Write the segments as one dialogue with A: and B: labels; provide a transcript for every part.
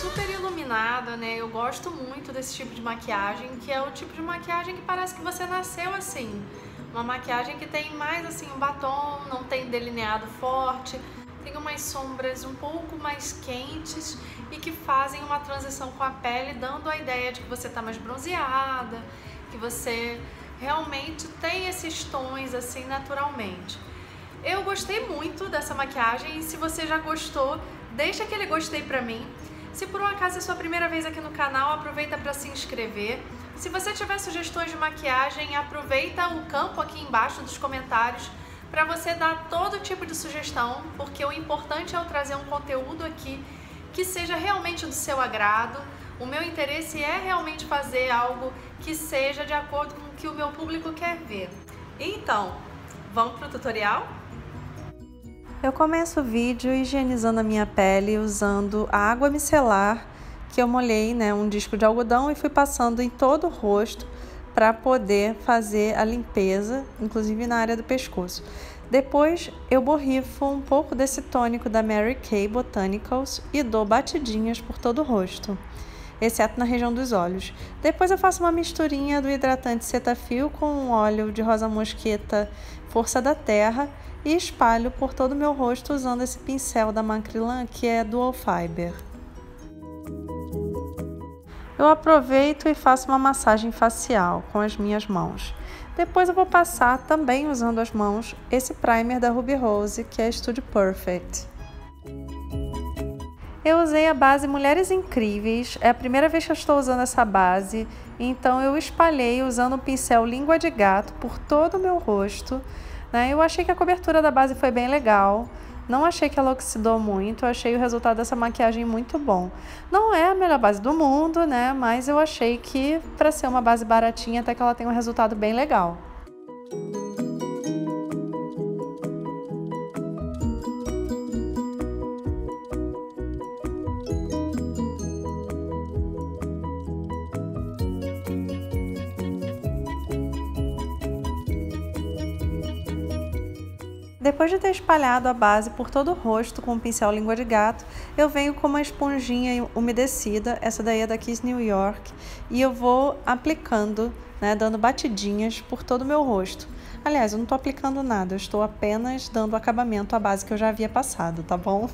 A: super iluminada, né? Eu gosto muito desse tipo de maquiagem, que é o tipo de maquiagem que parece que você nasceu assim. Uma maquiagem que tem mais assim um batom, não tem delineado forte, tem umas sombras um pouco mais quentes e que fazem uma transição com a pele, dando a ideia de que você tá mais bronzeada, que você realmente tem esses tons assim naturalmente. Eu gostei muito dessa maquiagem e se você já gostou, deixa aquele gostei pra mim. Se por um acaso é sua primeira vez aqui no canal, aproveita para se inscrever. Se você tiver sugestões de maquiagem, aproveita o campo aqui embaixo dos comentários para você dar todo tipo de sugestão, porque o importante é eu trazer um conteúdo aqui que seja realmente do seu agrado. O meu interesse é realmente fazer algo que seja de acordo com o que o meu público quer ver. Então, vamos pro tutorial?
B: Eu começo o vídeo higienizando a minha pele usando a água micelar que eu molhei, um disco de algodão e fui passando em todo o rosto para poder fazer a limpeza, inclusive na área do pescoço. Depois eu borrifo um pouco desse tônico da Mary Kay Botanicals e dou batidinhas por todo o rosto, exceto na região dos olhos. Depois eu faço uma misturinha do hidratante Cetaphil com um óleo de rosa mosqueta Força da Terra e espalho por todo o meu rosto usando esse pincel da Macrylan que é Dual Fiber. Eu aproveito e faço uma massagem facial com as minhas mãos. Depois eu vou passar também usando as mãos esse primer da Ruby Rose que é Studio Perfect. Eu usei a base Mulheres Incríveis, é a primeira vez que eu estou usando essa base, então eu espalhei usando o pincel Língua de Gato por todo o meu rosto. Eu achei que a cobertura da base foi bem legal, não achei que ela oxidou muito, achei o resultado dessa maquiagem muito bom. Não é a melhor base do mundo, mas eu achei que para ser uma base baratinha até que ela tem um resultado bem legal. Depois de ter espalhado a base por todo o rosto com o pincel Língua de Gato, eu venho com uma esponjinha umedecida, essa daí é da Kiss New York, e eu vou aplicando, dando batidinhas por todo o meu rosto. Aliás, eu não estou aplicando nada, eu estou apenas dando acabamento à base que eu já havia passado, tá bom?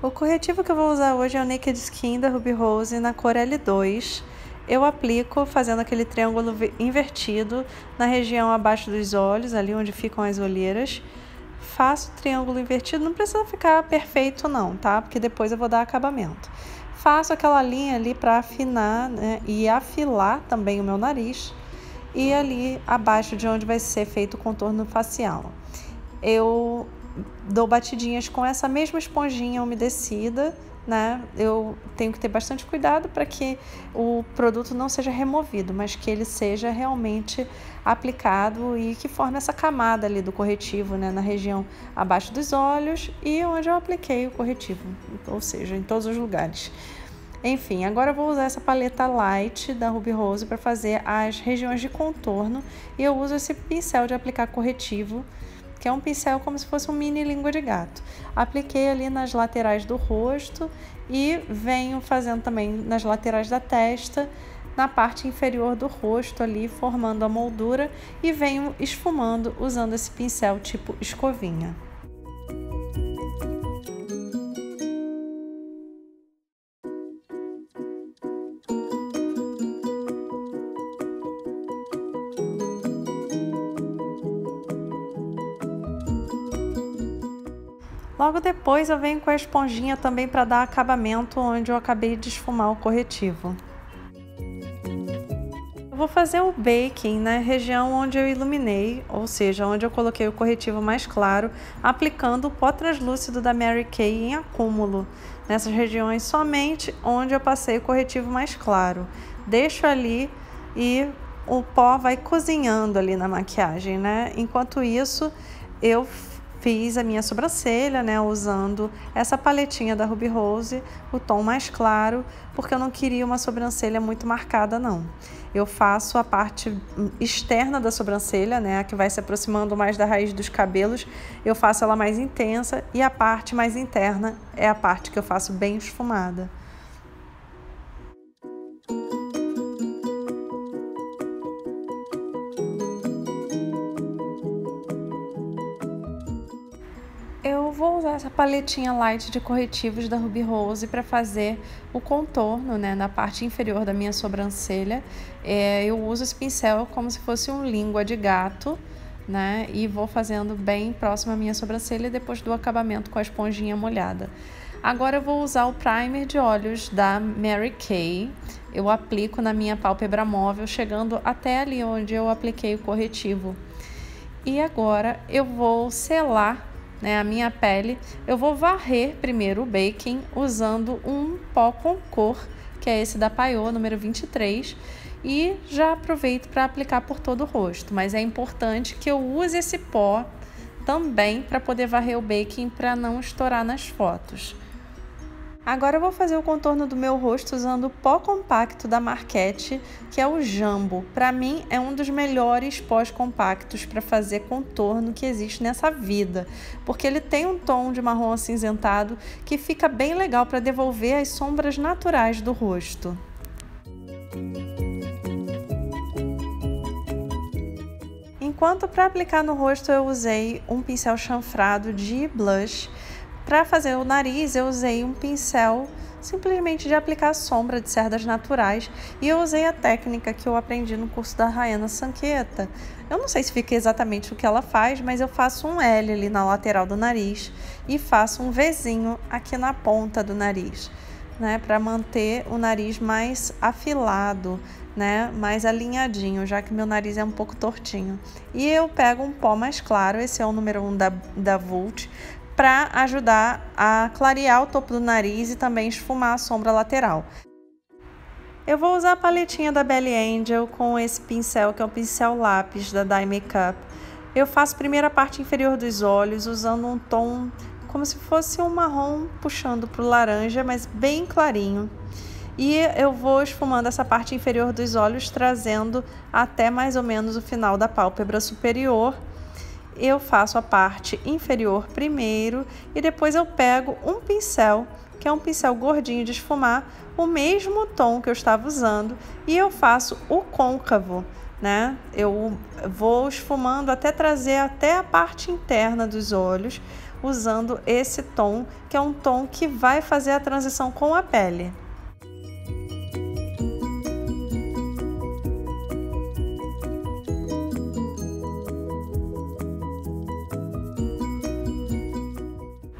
B: O corretivo que eu vou usar hoje é o Naked Skin da Ruby Rose na cor L2. Eu aplico fazendo aquele triângulo invertido na região abaixo dos olhos, ali onde ficam as olheiras. Faço o triângulo invertido, não precisa ficar perfeito não, tá? Porque depois eu vou dar acabamento. Faço aquela linha ali para afinar, e afilar também o meu nariz. E ali abaixo de onde vai ser feito o contorno facial. Eu dou batidinhas com essa mesma esponjinha umedecida. Eu tenho que ter bastante cuidado para que o produto não seja removido, mas que ele seja realmente aplicado e que forme essa camada ali do corretivo, na região abaixo dos olhos e onde eu apliquei o corretivo, ou seja, em todos os lugares. Enfim, agora eu vou usar essa paleta Light da Ruby Rose para fazer as regiões de contorno e eu uso esse pincel de aplicar corretivo, que é um pincel como se fosse um mini língua de gato. Apliquei ali nas laterais do rosto e venho fazendo também nas laterais da testa, na parte inferior do rosto ali, formando a moldura e venho esfumando usando esse pincel tipo escovinha. Logo depois eu venho com a esponjinha também para dar acabamento onde eu acabei de esfumar o corretivo. Eu vou fazer o baking na região onde eu iluminei, ou seja, onde eu coloquei o corretivo mais claro, aplicando o pó translúcido da Mary Kay em acúmulo, nessas regiões somente onde eu passei o corretivo mais claro. Deixo ali e o pó vai cozinhando ali na maquiagem, Enquanto isso, eu fiz a minha sobrancelha, né, usando essa paletinha da Ruby Rose, o tom mais claro, porque eu não queria uma sobrancelha muito marcada, não. Eu faço a parte externa da sobrancelha, né, a que vai se aproximando mais da raiz dos cabelos, eu faço ela mais intensa, e a parte mais interna é a parte que eu faço bem esfumada. Eu vou usar essa paletinha light de corretivos da Ruby Rose para fazer o contorno, né, na parte inferior da minha sobrancelha. Eu uso esse pincel como se fosse um língua de gato, né, e vou fazendo bem próximo à minha sobrancelha depois do acabamento com a esponjinha molhada. Agora eu vou usar o primer de olhos da Mary Kay. Eu aplico na minha pálpebra móvel, chegando até ali onde eu apliquei o corretivo. E agora eu vou selar, né, a minha pele. Eu vou varrer primeiro o baking usando um pó com cor, que é esse da Payot, número 23, e já aproveito para aplicar por todo o rosto, mas é importante que eu use esse pó também para poder varrer o baking para não estourar nas fotos. Agora eu vou fazer o contorno do meu rosto usando o pó compacto da Marquette, que é o Jumbo. Para mim é um dos melhores pós compactos para fazer contorno que existe nessa vida, porque ele tem um tom de marrom acinzentado que fica bem legal para devolver as sombras naturais do rosto. Enquanto para aplicar no rosto eu usei um pincel chanfrado de blush, para fazer o nariz eu usei um pincel simplesmente de aplicar sombra de cerdas naturais e eu usei a técnica que eu aprendi no curso da Rayana Sanqueta. Eu não sei se fica exatamente o que ela faz, mas eu faço um L ali na lateral do nariz e faço um Vzinho aqui na ponta do nariz, né, para manter o nariz mais afilado, né, mais alinhadinho, já que meu nariz é um pouco tortinho. E eu pego um pó mais claro, esse é o número 1 da Vult, para ajudar a clarear o topo do nariz e também esfumar a sombra lateral. Eu vou usar a paletinha da Belly Angel com esse pincel, que é o pincel lápis da Dye Makeup. Eu faço primeiro a parte inferior dos olhos, usando um tom como se fosse um marrom puxando para o laranja, mas bem clarinho. E eu vou esfumando essa parte inferior dos olhos, trazendo até mais ou menos o final da pálpebra superior. Eu faço a parte inferior primeiro e depois eu pego um pincel, que é um pincel gordinho de esfumar, o mesmo tom que eu estava usando, e eu faço o côncavo, né? Eu vou esfumando até trazer até a parte interna dos olhos, usando esse tom, que é um tom que vai fazer a transição com a pele.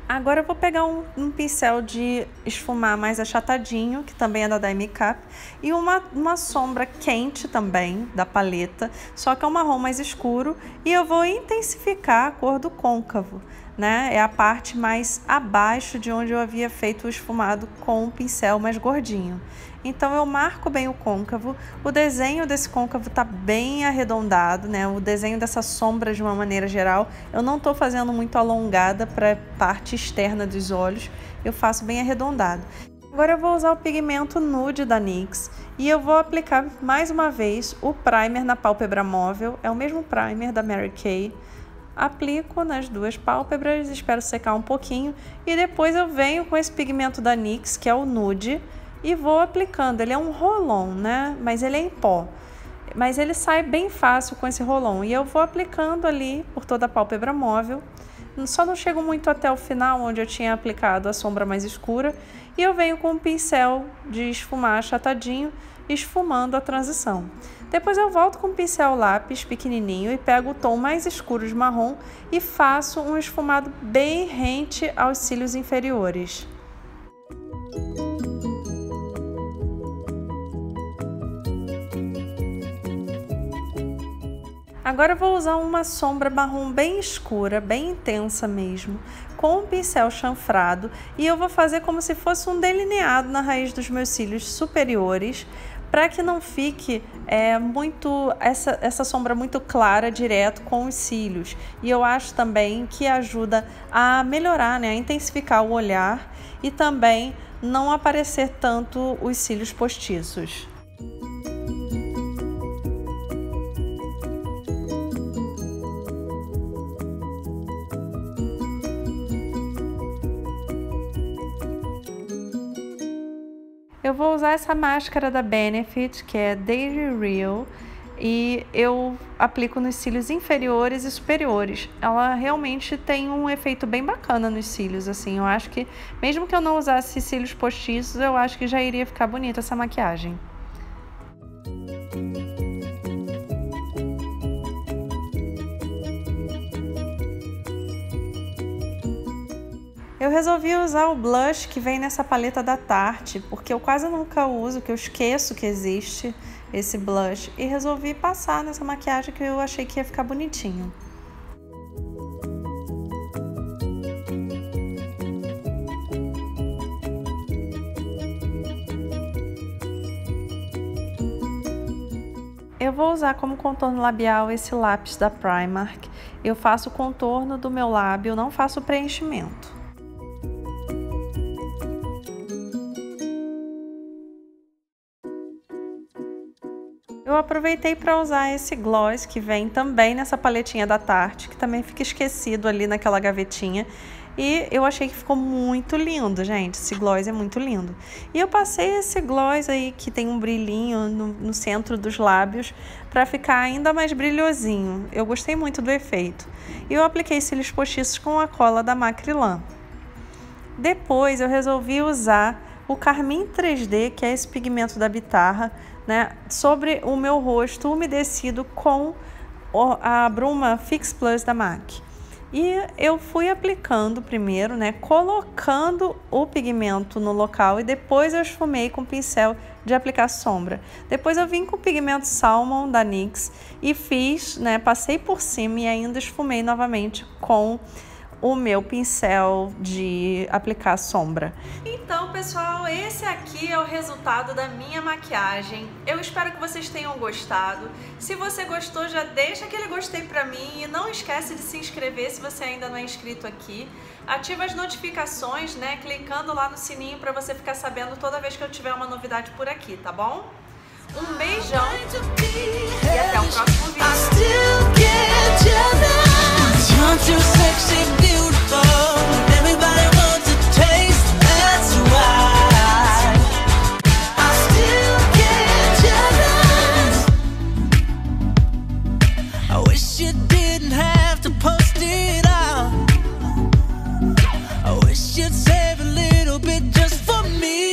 B: Agora eu vou pegar um pincel de esfumar mais achatadinho, que também é da Dye Makeup, e uma sombra quente também, da paleta, só que é um marrom mais escuro, e eu vou intensificar a cor do côncavo, né? É a parte mais abaixo de onde eu havia feito o esfumado com um pincel mais gordinho. Então eu marco bem o côncavo, o desenho desse côncavo tá bem arredondado, né? O desenho dessa sombra de uma maneira geral, eu não tô fazendo muito alongada para parte externa dos olhos, eu faço bem arredondado. Agora eu vou usar o pigmento nude da NYX e eu vou aplicar mais uma vez o primer na pálpebra móvel, é o mesmo primer da Mary Kay. Aplico nas duas pálpebras, espero secar um pouquinho e depois eu venho com esse pigmento da NYX, que é o nude, e vou aplicando. Ele é um roll-on, né? Mas ele é em pó. Mas ele sai bem fácil com esse roll-on. E eu vou aplicando ali por toda a pálpebra móvel. Só não chego muito até o final, onde eu tinha aplicado a sombra mais escura. E eu venho com um pincel de esfumar achatadinho, esfumando a transição. Depois eu volto com um pincel lápis pequenininho e pego o tom mais escuro de marrom e faço um esfumado bem rente aos cílios inferiores. Agora eu vou usar uma sombra marrom bem escura, bem intensa mesmo, com um pincel chanfrado, e eu vou fazer como se fosse um delineado na raiz dos meus cílios superiores, para que não fique essa sombra muito clara direto com os cílios. E eu acho também que ajuda a melhorar, né, a intensificar o olhar e também não aparecer tanto os cílios postiços. Eu vou usar essa máscara da Benefit, que é Daily Real, e eu aplico nos cílios inferiores e superiores. Ela realmente tem um efeito bem bacana nos cílios, assim. Eu acho que, mesmo que eu não usasse cílios postiços, eu acho que já iria ficar bonita essa maquiagem. Eu resolvi usar o blush que vem nessa paleta da Tarte, porque eu quase nunca uso, que eu esqueço que existe esse blush, e resolvi passar nessa maquiagem que eu achei que ia ficar bonitinho. Eu vou usar como contorno labial esse lápis da Primark. Eu faço o contorno do meu lábio, não faço o preenchimento. Eu aproveitei para usar esse gloss que vem também nessa paletinha da Tarte, que também fica esquecido ali naquela gavetinha. E eu achei que ficou muito lindo, gente. Esse gloss é muito lindo. E eu passei esse gloss aí, que tem um brilhinho no centro dos lábios, para ficar ainda mais brilhosinho. Eu gostei muito do efeito. E eu apliquei cílios postiços com a cola da Macrylan. Depois eu resolvi usar o Carmim 3D, que é esse pigmento da Bitarra, né, sobre o meu rosto umedecido com a bruma Fix Plus da MAC. E eu fui aplicando primeiro, né, colocando o pigmento no local e depois eu esfumei com o pincel de aplicar sombra. Depois eu vim com o pigmento Salmon da NYX e fiz, né, passei por cima e ainda esfumei novamente com o meu pincel de aplicar sombra.
A: Então, pessoal, esse aqui é o resultado da minha maquiagem. Eu espero que vocês tenham gostado. Se você gostou, já deixa aquele gostei pra mim e não esquece de se inscrever se você ainda não é inscrito aqui. Ativa as notificações, né, clicando lá no sininho pra você ficar sabendo toda vez que eu tiver uma novidade por aqui, tá bom? Um beijão e até o próximo vídeo.
C: You're too sexy, beautiful. Everybody wants a taste, that's why I still get jealous. I wish you didn't have to post it out. I wish you'd save a little bit just for me.